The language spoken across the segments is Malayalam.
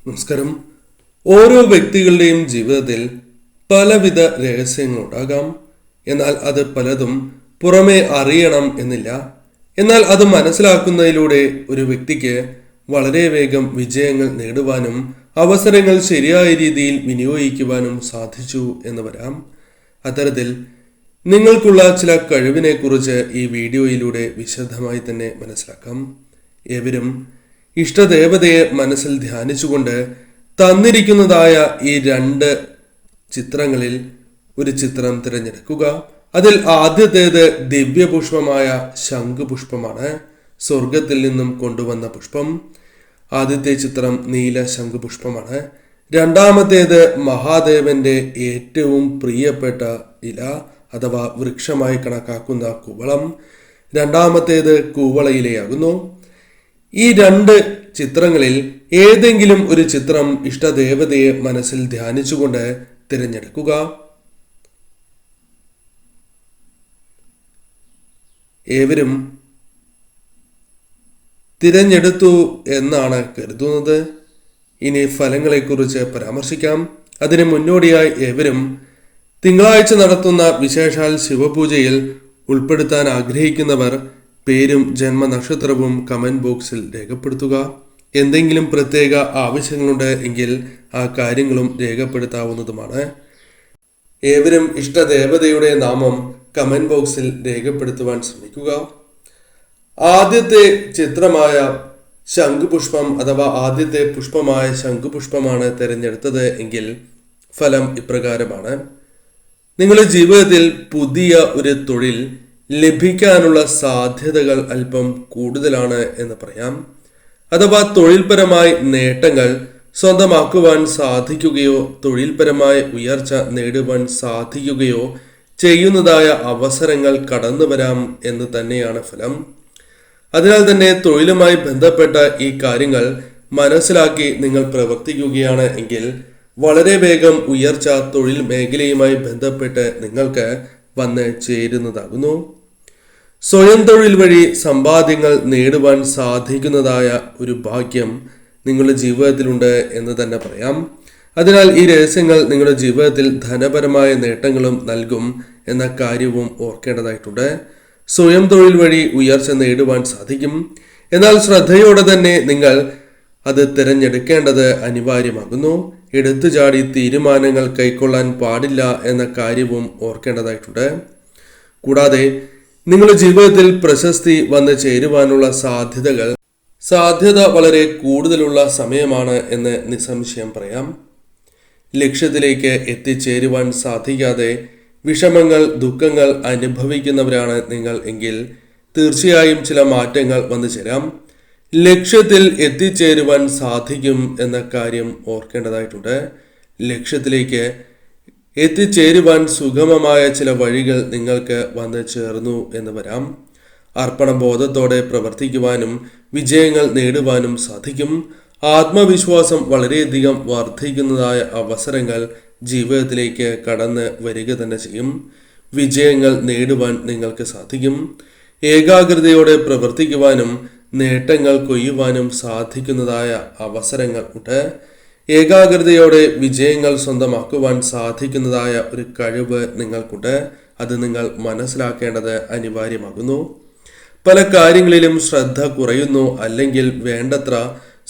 നമസ്കാരം. ഓരോ വ്യക്തികളുടെയും ജീവിതത്തിൽ പലവിധ രഹസ്യങ്ങളുണ്ടാകാം. എന്നാൽ അത് പലതും പുറമേ അറിയണം എന്നില്ല. എന്നാൽ അത് മനസ്സിലാക്കുന്നതിലൂടെ ഒരു വ്യക്തിക്ക് വളരെ വേഗം വിജയങ്ങൾ നേടുവാനും അവസരങ്ങൾ ശരിയായ രീതിയിൽ വിനിയോഗിക്കുവാനും സാധിച്ചു എന്ന് വരാം. അത്തരത്തിൽ നിങ്ങൾക്കുള്ള ചില കഴിവിനെ കുറിച്ച് ഈ വീഡിയോയിലൂടെ വിശദമായി തന്നെ മനസ്സിലാക്കാം. ഏവരും ഇഷ്ടദേവതയെ മനസ്സിൽ ധ്യാനിച്ചുകൊണ്ട് തന്നിരിക്കുന്നതായ ഈ 2 ചിത്രങ്ങളിൽ ഒരു ചിത്രം തിരഞ്ഞെടുക്കുക. അതിൽ ആദ്യത്തേത് ദിവ്യപുഷ്പമായ ശംഖുപുഷ്പമാണ്. സ്വർഗത്തിൽ നിന്നും കൊണ്ടുവന്ന പുഷ്പം. ആദ്യത്തെ ചിത്രം നീല ശംഖുപുഷ്പമാണ്. രണ്ടാമത്തേത് മഹാദേവന്റെ ഏറ്റവും പ്രിയപ്പെട്ട ഇല അഥവാ വൃക്ഷമായി കണക്കാക്കുന്ന കൂവളം. രണ്ടാമത്തേത് കൂവളയിലയാകുന്നു. ഈ 2 ചിത്രങ്ങളിൽ ഏതെങ്കിലും ഒരു ചിത്രം ഇഷ്ടദേവതയെ മനസ്സിൽ ധ്യാനിച്ചുകൊണ്ട് തിരഞ്ഞെടുക്കുക. ഏവരും തിരഞ്ഞെടുത്തു എന്നാണ് കരുതുന്നത്. ഇനി ഫലങ്ങളെക്കുറിച്ച് പരാമർശിക്കാം. അതിന് മുന്നോടിയായി ഏവരും തിങ്കളാഴ്ച നടത്തുന്ന വിശേഷാൽ ശിവപൂജയിൽ ഉൾപ്പെടുത്താൻ ആഗ്രഹിക്കുന്നവർ പേരും ജന്മനക്ഷത്രവും കമന്റ് ബോക്സിൽ രേഖപ്പെടുത്തുക. എന്തെങ്കിലും പ്രത്യേക ആവശ്യങ്ങളുണ്ട് എങ്കിൽ ആ കാര്യങ്ങളും രേഖപ്പെടുത്താവുന്നതുമാണ്. ഏവരും ഇഷ്ടദേവതയുടെ നാമം കമന്റ് ബോക്സിൽ രേഖപ്പെടുത്തുവാൻ ശ്രമിക്കുക. ആദ്യത്തെ ചിത്രമായ ശംഖുപുഷ്പം അഥവാ ആദ്യത്തെ പുഷ്പമായ ശംഖുപുഷ്പമാണ് തിരഞ്ഞെടുത്തത് എങ്കിൽ ഫലം ഇപ്രകാരമാണ്. നിങ്ങളുടെ ജീവിതത്തിൽ പുതിയ ഒരു തൊഴിൽ ലഭിക്കാനുള്ള സാധ്യതകൾ അല്പം കൂടുതലാണ് എന്ന് പറയാം. അഥവാ തൊഴിൽപരമായി നേട്ടങ്ങൾ സ്വന്തമാക്കുവാൻ സാധിക്കുകയോ തൊഴിൽപരമായ ഉയർച്ച നേടുവാൻ സാധിക്കുകയോ ചെയ്യുന്നതായ അവസരങ്ങൾ കടന്നു വരാം എന്ന് തന്നെയാണ് ഫലം. അതിനാൽ തന്നെ തൊഴിലുമായി ബന്ധപ്പെട്ട ഈ കാര്യങ്ങൾ മനസ്സിലാക്കി നിങ്ങൾ പ്രവർത്തിക്കുകയാണ് എങ്കിൽ വളരെ വേഗം ഉയർച്ച തൊഴിൽ മേഖലയുമായി ബന്ധപ്പെട്ട് നിങ്ങൾക്ക് വന്ന് ചേരുന്നതാകുന്നു. സ്വയം തൊഴിൽ വഴി സമ്പാദ്യങ്ങൾ നേടുവാൻ സാധിക്കുന്നതായ ഒരു ഭാഗ്യം നിങ്ങളുടെ ജീവിതത്തിലുണ്ട് എന്ന് തന്നെ പറയാം. അതിനാൽ ഈ രഹസ്യങ്ങൾ നിങ്ങളുടെ ജീവിതത്തിൽ ധനപരമായ നേട്ടങ്ങളും നൽകും എന്ന കാര്യവും ഓർക്കേണ്ടതായിട്ടുണ്ട്. സ്വയം തൊഴിൽ വഴി ഉയർച്ച നേടുവാൻ സാധിക്കും. എന്നാൽ ശ്രദ്ധയോടെ തന്നെ നിങ്ങൾ അത് തിരഞ്ഞെടുക്കേണ്ടത് അനിവാര്യമാകുന്നു. എടുത്തുചാടി തീരുമാനങ്ങൾ കൈക്കൊള്ളാൻ പാടില്ല എന്ന കാര്യവും ഓർക്കേണ്ടതായിട്ടുണ്ട്. കൂടാതെ നിങ്ങളുടെ ജീവിതത്തിൽ പ്രശസ്തി വന്ന് ചേരുവാനുള്ള സാധ്യത വളരെ കൂടുതലുള്ള സമയമാണ് എന്ന് നിസ്സംശയം പറയാം. ലക്ഷ്യത്തിലേക്ക് എത്തിച്ചേരുവാൻ സാധിക്കാതെ വിഷമങ്ങൾ ദുഃഖങ്ങൾ അനുഭവിക്കുന്നവരാണ് നിങ്ങൾ എങ്കിൽ തീർച്ചയായും ചില മാറ്റങ്ങൾ വന്നു ചേരാം. ലക്ഷ്യത്തിൽ എത്തിച്ചേരുവാൻ സാധിക്കും എന്ന കാര്യം ഓർക്കേണ്ടതായിട്ടുണ്ട്. ലക്ഷ്യത്തിലേക്ക് എത്തിച്ചേരുവാൻ സുഗമമായ ചില വഴികൾ നിങ്ങൾക്ക് വന്നു ചേർന്നു എന്ന് വരാം. അർപ്പണബോധത്തോടെ പ്രവർത്തിക്കുവാനും വിജയങ്ങൾ നേടുവാനും സാധിക്കും. ആത്മവിശ്വാസം വളരെയധികം വർദ്ധിക്കുന്നതായ അവസരങ്ങൾ ജീവിതത്തിലേക്ക് കടന്ന് വരിക തന്നെ ചെയ്യും. വിജയങ്ങൾ നേടുവാൻ നിങ്ങൾക്ക് സാധിക്കും. ഏകാഗ്രതയോടെ പ്രവർത്തിക്കുവാനും നേട്ടങ്ങൾ കൊയ്യുവാനും സാധിക്കുന്നതായ അവസരങ്ങൾ ഉണ്ട്. ഏകാഗ്രതയോടെ വിജയങ്ങൾ സ്വന്തമാക്കുവാൻ സാധിക്കുന്നതായ ഒരു കഴിവ് നിങ്ങൾക്കുണ്ട്. അത് നിങ്ങൾ മനസ്സിലാക്കേണ്ടത് അനിവാര്യമാകുന്നു. പല കാര്യങ്ങളിലും ശ്രദ്ധ കുറയുന്നു, അല്ലെങ്കിൽ വേണ്ടത്ര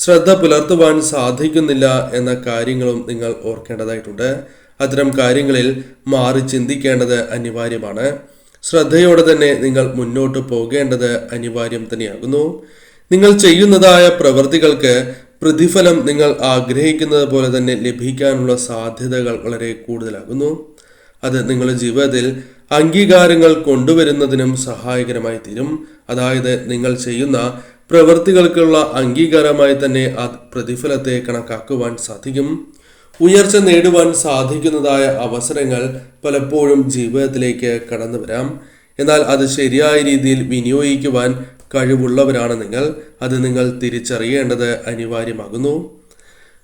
ശ്രദ്ധ പുലർത്തുവാൻ സാധിക്കുന്നില്ല എന്ന കാര്യങ്ങളും നിങ്ങൾ ഓർക്കേണ്ടതായിട്ടുണ്ട്. അത്തരം കാര്യങ്ങളിൽ മാറി ചിന്തിക്കേണ്ടത് അനിവാര്യമാണ്. ശ്രദ്ധയോടെ തന്നെ നിങ്ങൾ മുന്നോട്ട് പോകേണ്ടത് അനിവാര്യം തന്നെയാകുന്നു. നിങ്ങൾ ചെയ്യുന്നതായ പ്രവൃത്തികൾക്ക് പ്രതിഫലം നിങ്ങൾ ആഗ്രഹിക്കുന്നത് പോലെ തന്നെ ലഭിക്കാനുള്ള സാധ്യതകൾ വളരെ കൂടുതലാകുന്നു. അത് നിങ്ങളുടെ ജീവിതത്തിൽ അംഗീകാരങ്ങൾ കൊണ്ടുവരുന്നതിനും സഹായകരമായി തീരും. അതായത് നിങ്ങൾ ചെയ്യുന്ന പ്രവൃത്തികൾക്കുള്ള അംഗീകാരമായി തന്നെ ആ പ്രതിഫലത്തെ കണക്കാക്കുവാൻ സാധിക്കും. ഉയർച്ച നേടുവാൻ സാധിക്കുന്നതായ അവസരങ്ങൾ പലപ്പോഴും ജീവിതത്തിലേക്ക് കടന്നു വരാം. എന്നാൽ അത് ശരിയായ രീതിയിൽ വിനിയോഗിക്കുവാൻ കഴിവുള്ളവരാണ് നിങ്ങൾ. അത് നിങ്ങൾ തിരിച്ചറിയേണ്ടത് അനിവാര്യമാകുന്നു.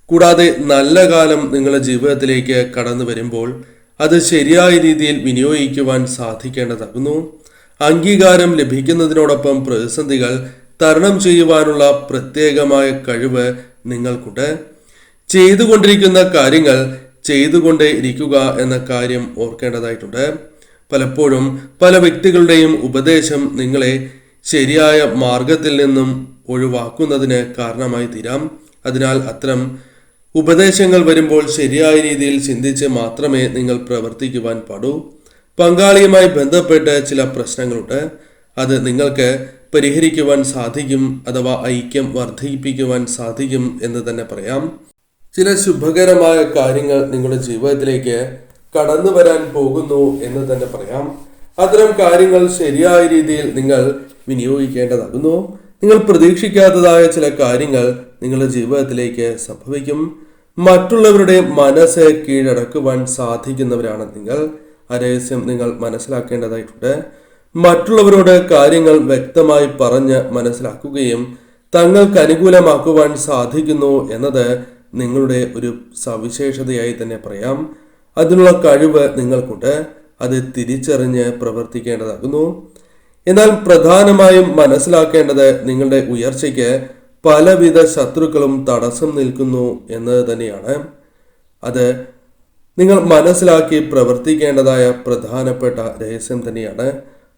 കൂടാതെ നല്ല കാലം നിങ്ങളുടെ ജീവിതത്തിലേക്ക് കടന്നു വരുമ്പോൾ അത് ശരിയായ രീതിയിൽ വിനിയോഗിക്കുവാൻ സാധിക്കേണ്ടതാകുന്നു. അംഗീകാരം ലഭിക്കുന്നതിനോടൊപ്പം പ്രതിസന്ധികൾ തരണം ചെയ്യുവാനുള്ള പ്രത്യേകമായ കഴിവ് നിങ്ങൾക്കുണ്ട്. ചെയ്തുകൊണ്ടിരിക്കുന്ന കാര്യങ്ങൾ ചെയ്തുകൊണ്ടേ ഇരിക്കുക എന്ന കാര്യം ഓർക്കേണ്ടതായിട്ടുണ്ട്. പലപ്പോഴും പല വ്യക്തികളുടെയും ഉപദേശം നിങ്ങളെ ശരിയായ മാർഗത്തിൽ നിന്നും ഒഴിവാക്കുന്നതിന് കാരണമായി തീരാം. അതിനാൽ അത്തരം ഉപദേശങ്ങൾ വരുമ്പോൾ ശരിയായ രീതിയിൽ ചിന്തിച്ച് മാത്രമേ നിങ്ങൾ പ്രവർത്തിക്കുവാൻ പാടൂ. പങ്കാളിയുമായി ബന്ധപ്പെട്ട് ചില പ്രശ്നങ്ങളുണ്ട്. അത് നിങ്ങൾക്ക് പരിഹരിക്കുവാൻ സാധിക്കും, അഥവാ ഐക്യം വർദ്ധിപ്പിക്കുവാൻ സാധിക്കും എന്ന് തന്നെ പറയാം. ചില ശുഭകരമായ കാര്യങ്ങൾ നിങ്ങളുടെ ജീവിതത്തിലേക്ക് കടന്നു വരാൻ പോകുന്നു എന്ന് തന്നെ പറയാം. അത്തരം കാര്യങ്ങൾ ശരിയായ രീതിയിൽ നിങ്ങൾ വിനിയോഗിക്കേണ്ടതാകുന്നു. നിങ്ങൾ പ്രതീക്ഷിക്കാത്തതായ ചില കാര്യങ്ങൾ നിങ്ങളുടെ ജീവിതത്തിലേക്ക് സംഭവിക്കും. മറ്റുള്ളവരുടെ മനസ്സ് കീഴടക്കുവാൻ സാധിക്കുന്നവരാണ് നിങ്ങൾ. ആ രഹസ്യം നിങ്ങൾ മനസ്സിലാക്കേണ്ടതായിട്ടുണ്ട്. മറ്റുള്ളവരോട് കാര്യങ്ങൾ വ്യക്തമായി പറഞ്ഞ് മനസ്സിലാക്കുകയും തങ്ങൾക്ക് അനുകൂലമാക്കുവാൻ സാധിക്കുന്നു എന്നത് നിങ്ങളുടെ ഒരു സവിശേഷതയായി തന്നെ പറയാം. അതിനുള്ള കഴിവ് നിങ്ങൾക്കുണ്ട്. അത് തിരിച്ചറിഞ്ഞ് പ്രവർത്തിക്കേണ്ടതാകുന്നു. എന്നാൽ പ്രധാനമായും മനസ്സിലാക്കേണ്ടത് നിങ്ങളുടെ ഉയർച്ചയ്ക്ക് പലവിധ ശത്രുക്കളും തടസ്സം നിൽക്കുന്നു എന്നത് തന്നെയാണ്. അത് നിങ്ങൾ മനസ്സിലാക്കി പ്രവർത്തിക്കേണ്ടതായ പ്രധാനപ്പെട്ട രഹസ്യം തന്നെയാണ്.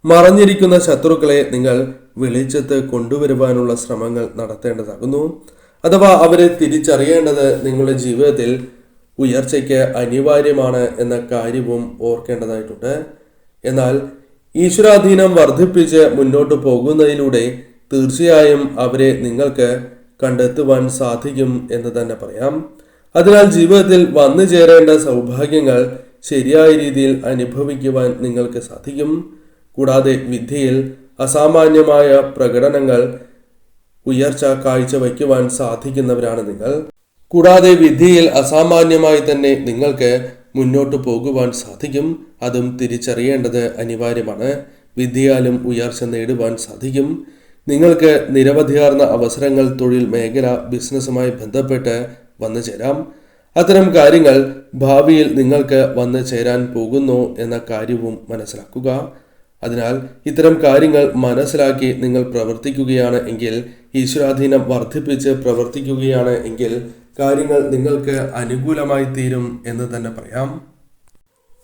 മറഞ്ഞിരിക്കുന്ന ശത്രുക്കളെ നിങ്ങൾ വെളിച്ചത്ത് കൊണ്ടുവരുവാനുള്ള ശ്രമങ്ങൾ നടത്തേണ്ടതാകുന്നു. അഥവാ അവരെ തിരിച്ചറിയേണ്ടത് നിങ്ങളുടെ ജീവിതത്തിൽ ഉയർച്ചയ്ക്ക് അനിവാര്യമാണ് എന്ന കാര്യവും ഓർക്കേണ്ടതായിട്ടുണ്ട്. എന്നാൽ ഈശ്വരാധീനം വർദ്ധിപ്പിച്ച് മുന്നോട്ട് പോകുന്നതിലൂടെ തീർച്ചയായും അവരെ നിങ്ങൾക്ക് കണ്ടെത്തുവാൻ സാധിക്കും എന്ന് തന്നെ പറയാം. അതിനാൽ ജീവിതത്തിൽ വന്നു ചേരേണ്ട സൗഭാഗ്യങ്ങൾ ശരിയായ രീതിയിൽ അനുഭവിക്കുവാൻ നിങ്ങൾക്ക് സാധിക്കും. കൂടാതെ വിദ്യയിൽ അസാമാന്യമായ പ്രകടനങ്ങൾ ഉയർച്ച കാഴ്ചവയ്ക്കുവാൻ സാധിക്കുന്നവരാണ് നിങ്ങൾ. കൂടാതെ വിദ്യയിൽ അസാമാന്യമായി തന്നെ നിങ്ങൾക്ക് മുന്നോട്ട് പോകുവാൻ സാധിക്കും. അതും തിരിച്ചറിയേണ്ടത് അനിവാര്യമാണ്. വിദ്യയാലും ഉയർച്ച നേടുവാൻ സാധിക്കും. നിങ്ങൾക്ക് നിരവധിയാർന്ന അവസരങ്ങൾ തൊഴിൽ മേഖല ബിസിനസ്സുമായി ബന്ധപ്പെട്ട് വന്നു ചേരാം. അത്തരം കാര്യങ്ങൾ ഭാവിയിൽ നിങ്ങൾക്ക് വന്നു ചേരാൻ പോകുന്നു എന്ന കാര്യവും മനസ്സിലാക്കുക. അതിനാൽ ഇത്തരം കാര്യങ്ങൾ മനസ്സിലാക്കി നിങ്ങൾ പ്രവർത്തിക്കുകയാണ് എങ്കിൽ, ഈശ്വരാധീനം വർദ്ധിപ്പിച്ച് പ്രവർത്തിക്കുകയാണ് എങ്കിൽ കാര്യങ്ങൾ നിങ്ങൾക്ക് അനുകൂലമായി തീരും എന്ന് തന്നെ പറയാം.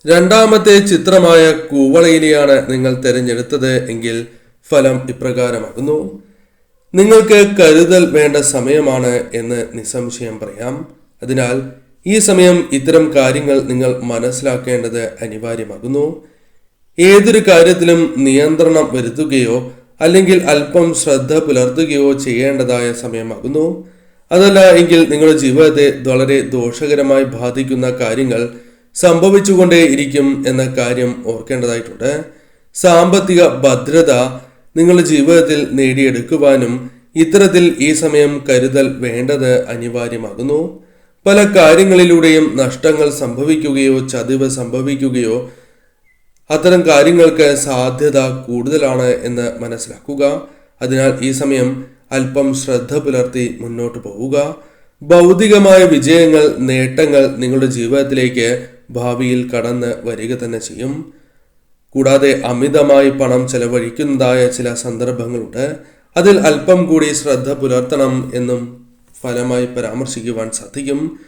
രണ്ടാമത്തെ ചിത്രമായ കൂവളയിലെയാണ് നിങ്ങൾ തിരഞ്ഞെടുത്തത് എങ്കിൽ ഫലം ഇപ്രകാരമാകുന്നു. നിങ്ങൾക്ക് കരുതൽ വേണ്ട സമയമാണ് എന്ന് നിസ്സംശയം പറയാം. അതിനാൽ ഈ സമയം ഇത്തരം കാര്യങ്ങൾ നിങ്ങൾ മനസ്സിലാക്കേണ്ടത് അനിവാര്യമാകുന്നു. ഏതൊരു കാര്യത്തിലും നിയന്ത്രണം വരുത്തുകയോ അല്ലെങ്കിൽ അല്പം ശ്രദ്ധ പുലർത്തുകയോ ചെയ്യേണ്ടതായ സമയമാകുന്നു. അതല്ല എങ്കിൽ നിങ്ങളുടെ ജീവിതത്തെ വളരെ ദോഷകരമായി ബാധിക്കുന്ന കാര്യങ്ങൾ സംഭവിച്ചുകൊണ്ടേ ഇരിക്കും എന്ന കാര്യം ഓർക്കേണ്ടതായിട്ടുണ്ട്. സാമ്പത്തിക ഭദ്രത നിങ്ങളുടെ ജീവിതത്തിൽ നേടിയെടുക്കുവാനും ഇത്തരത്തിൽ ഈ സമയം കരുതൽ വേണ്ടത് അനിവാര്യമാകുന്നു. പല കാര്യങ്ങളിലൂടെയും നഷ്ടങ്ങൾ സംഭവിക്കുകയോ ചതിവ് സംഭവിക്കുകയോ അത്തരം കാര്യങ്ങൾക്ക് സാധ്യത കൂടുതലാണ് എന്ന് മനസ്സിലാക്കുക. അതിനാൽ ഈ സമയം അല്പം ശ്രദ്ധ പുലർത്തി മുന്നോട്ട് പോവുക. ഭൗതികമായ വിജയങ്ങൾ, നേട്ടങ്ങൾ നിങ്ങളുടെ ജീവിതത്തിലേക്ക് ഭാവിയിൽ കടന്ന് വരിക തന്നെ ചെയ്യും. കൂടാതെ അമിതമായി പണം ചെലവഴിക്കുന്നതായ ചില സന്ദർഭങ്ങളുണ്ട്. അതിൽ അല്പം കൂടി ശ്രദ്ധ പുലർത്തണം എന്നും ഫലമായി പരാമർശിക്കുവാൻ സാധിക്കും.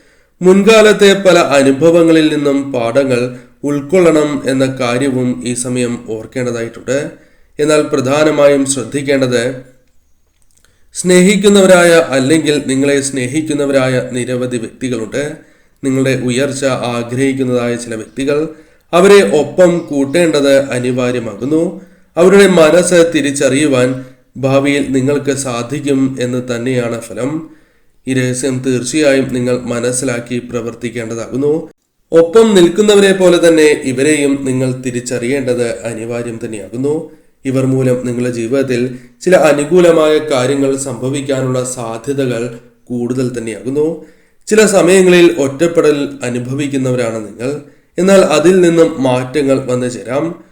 മുൻകാലത്തെ പല അനുഭവങ്ങളിൽ നിന്നും പാഠങ്ങൾ ഉൾക്കൊള്ളണം എന്ന കാര്യവും ഈ സമയം ഓർക്കേണ്ടതായിട്ടുണ്ട്. എന്നാൽ പ്രധാനമായും ശ്രദ്ധിക്കേണ്ടത് സ്നേഹിക്കുന്നവരായ അല്ലെങ്കിൽ നിങ്ങളെ സ്നേഹിക്കുന്നവരായ നിരവധി വ്യക്തികളുണ്ട്. നിങ്ങളുടെ ഉയർച്ച ആഗ്രഹിക്കുന്നതായ ചില വ്യക്തികൾ, അവരെ ഒപ്പം കൂട്ടേണ്ടത് അനിവാര്യമാകുന്നു. അവരുടെ മനസ്സ് തിരിച്ചറിയുവാൻ ഭാവിയിൽ നിങ്ങൾക്ക് സാധിക്കും എന്ന് തന്നെയാണ് ഫലം. ഈ രഹസ്യം തീർച്ചയായും നിങ്ങൾ മനസ്സിലാക്കി പ്രവർത്തിക്കേണ്ടതാകുന്നു. ഒപ്പം നിൽക്കുന്നവരെ പോലെ തന്നെ ഇവരെയും നിങ്ങൾ തിരിച്ചറിയേണ്ടത് അനിവാര്യം തന്നെയാകുന്നു. ഇവർ മൂലം നിങ്ങളുടെ ജീവിതത്തിൽ ചില അനുകൂലമായ കാര്യങ്ങൾ സംഭവിക്കാനുള്ള സാധ്യതകൾ കൂടുതൽ തന്നെയാകുന്നു. ചില സമയങ്ങളിൽ ഒറ്റപ്പെടൽ അനുഭവിക്കുന്നവരാണ് നിങ്ങൾ. എന്നാൽ അതിൽ നിന്നും മാറ്റങ്ങൾ വന്നു ചേരാം.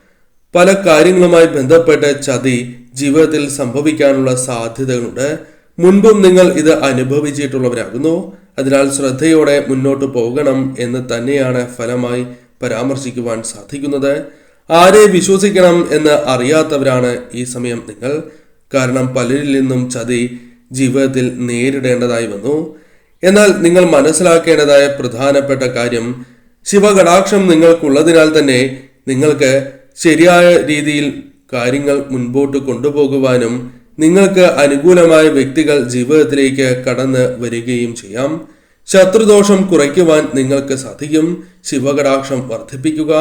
പല കാര്യങ്ങളുമായി ബന്ധപ്പെട്ട് ചതി ജീവിതത്തിൽ സംഭവിക്കാനുള്ള സാധ്യതകളുണ്ട്. മുൻപും നിങ്ങൾ ഇത് അനുഭവിച്ചിട്ടുള്ളവരാകുന്നു. അതിനാൽ ശ്രദ്ധയോടെ മുന്നോട്ട് പോകണം എന്ന് തന്നെയാണ് ഫലമായി പരാമർശിക്കുവാൻ സാധിക്കുന്നത്. ആരെ വിശ്വസിക്കണം എന്ന് അറിയാത്തവരാണ് ഈ സമയം നിങ്ങൾ. കാരണം പലരിൽ നിന്നും ചതി ജീവിതത്തിൽ നേരിടേണ്ടതായി വന്നു. എന്നാൽ നിങ്ങൾ മനസ്സിലാക്കേണ്ടതായ പ്രധാനപ്പെട്ട കാര്യം, ശിവകടാക്ഷം നിങ്ങൾക്കുള്ളതിനാൽ തന്നെ നിങ്ങൾക്ക് ശരിയായ രീതിയിൽ കാര്യങ്ങൾ മുൻപോട്ട് കൊണ്ടുപോകുവാനും നിങ്ങൾക്ക് അനുകൂലമായ വ്യക്തികൾ ജീവിതത്തിലേക്ക് കടന്ന് വരികയും ചെയ്യാം. ശത്രുദോഷം കുറയ്ക്കുവാൻ നിങ്ങൾക്ക് സാധിക്കും. ശിവകടാക്ഷം വർദ്ധിപ്പിക്കുക,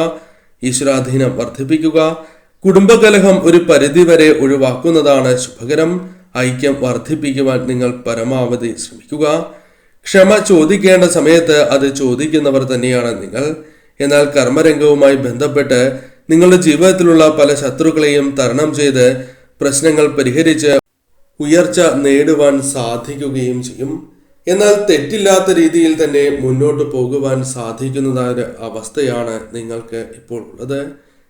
ഈശ്വരാധീനം വർദ്ധിപ്പിക്കുക. കുടുംബകലഹം ഒരു പരിധിവരെ ഒഴിവാക്കുന്നതാണ് ശുഭകരം. ഐക്യം വർദ്ധിപ്പിക്കുവാൻ നിങ്ങൾ പരമാവധി ശ്രമിക്കുക. ക്ഷമ ചോദിക്കേണ്ട സമയത്ത് അത് ചോദിക്കുന്നവർ തന്നെയാണ് നിങ്ങൾ. എന്നാൽ കർമ്മരംഗവുമായി ബന്ധപ്പെട്ട് നിങ്ങളുടെ ജീവിതത്തിലുള്ള പല ശത്രുക്കളെയും തരണം ചെയ്ത് പ്രശ്നങ്ങൾ പരിഹരിച്ച് ഉയർച്ച നേടുവാൻ സാധിക്കുകയും ചെയ്യും. എന്നാൽ തെറ്റില്ലാത്ത രീതിയിൽ തന്നെ മുന്നോട്ട് പോകുവാൻ സാധിക്കുന്നതായ അവസ്ഥയാണ് നിങ്ങൾക്ക് ഇപ്പോൾ ഉള്ളത്.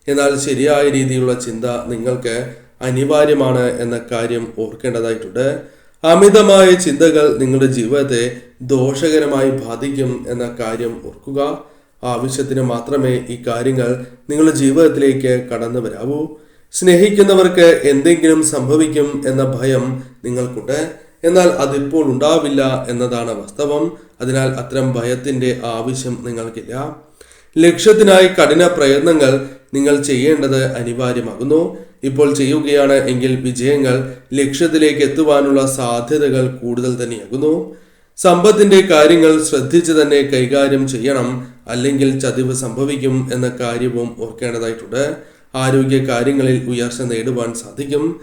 എന്നാൽ ശരിയായ രീതിയിലുള്ള ചിന്ത നിങ്ങൾക്ക് അനിവാര്യമാണ് എന്ന കാര്യം ഓർക്കേണ്ടതായിട്ടുണ്ട്. അമിതമായ ചിന്തകൾ നിങ്ങളുടെ ജീവിതത്തെ ദോഷകരമായി ബാധിക്കും എന്ന കാര്യം ഓർക്കുക. ആവശ്യത്തിന് മാത്രമേ ഈ കാര്യങ്ങൾ നിങ്ങളുടെ ജീവിതത്തിലേക്ക് കടന്നു വരാവൂ. സ്നേഹിക്കുന്നവർക്ക് എന്തെങ്കിലും സംഭവിക്കും എന്ന ഭയം നിങ്ങൾക്കുണ്ട്. എന്നാൽ അതിപ്പോൾ ഉണ്ടാവില്ല എന്നതാണ് വാസ്തവം. അതിനാൽ അത്തരം ഭയത്തിന്റെ ആവശ്യം നിങ്ങൾക്കില്ല. ലക്ഷ്യത്തിനായി കഠിന പ്രയത്നങ്ങൾ നിങ്ങൾ ചെയ്യേണ്ടത് അനിവാര്യമാകുന്നു. ഇപ്പോൾ ചെയ്യുകയാണ് എങ്കിൽ വിജയങ്ങൾ ലക്ഷ്യത്തിലേക്ക് എത്തുവാനുള്ള സാധ്യതകൾ കൂടുതൽ തന്നെയാകുന്നു. സമ്പത്തിന്റെ കാര്യങ്ങൾ ശ്രദ്ധിച്ച് തന്നെ കൈകാര്യം ചെയ്യണം, അല്ലെങ്കിൽ ചതിവ് സംഭവിക്കും എന്ന കാര്യവും ഓർക്കേണ്ടതായിട്ടുണ്ട്. ആരോഗ്യ കാര്യങ്ങളിൽ ഉയർച്ച നേടുവാൻ സാധിക്കും.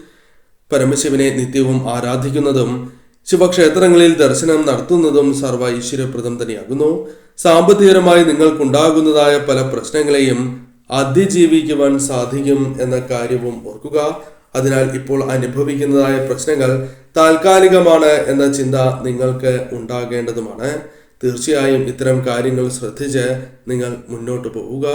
പരമശിവനെ നിത്യവും ആരാധിക്കുന്നതും ശിവക്ഷേത്രങ്ങളിൽ ദർശനം നടത്തുന്നതും സർവ്വ ഐശ്വര്യപ്രദം തന്നെയാകുന്നു. സാമ്പത്തികപരമായി നിങ്ങൾക്കുണ്ടാകുന്നതായ പല പ്രശ്നങ്ങളെയും അതിജീവിക്കുവാൻ സാധിക്കും എന്ന കാര്യവും ഓർക്കുക. അതിനാൽ ഇപ്പോൾ അനുഭവിക്കുന്നതായ പ്രശ്നങ്ങൾ താൽക്കാലികമാണ് എന്ന ചിന്ത നിങ്ങൾക്ക് ഉണ്ടാകേണ്ടതുമാണ്. തീർച്ചയായും ഇത്തരം കാര്യങ്ങൾ ശ്രദ്ധിച്ച് നിങ്ങൾ മുന്നോട്ട് പോവുക.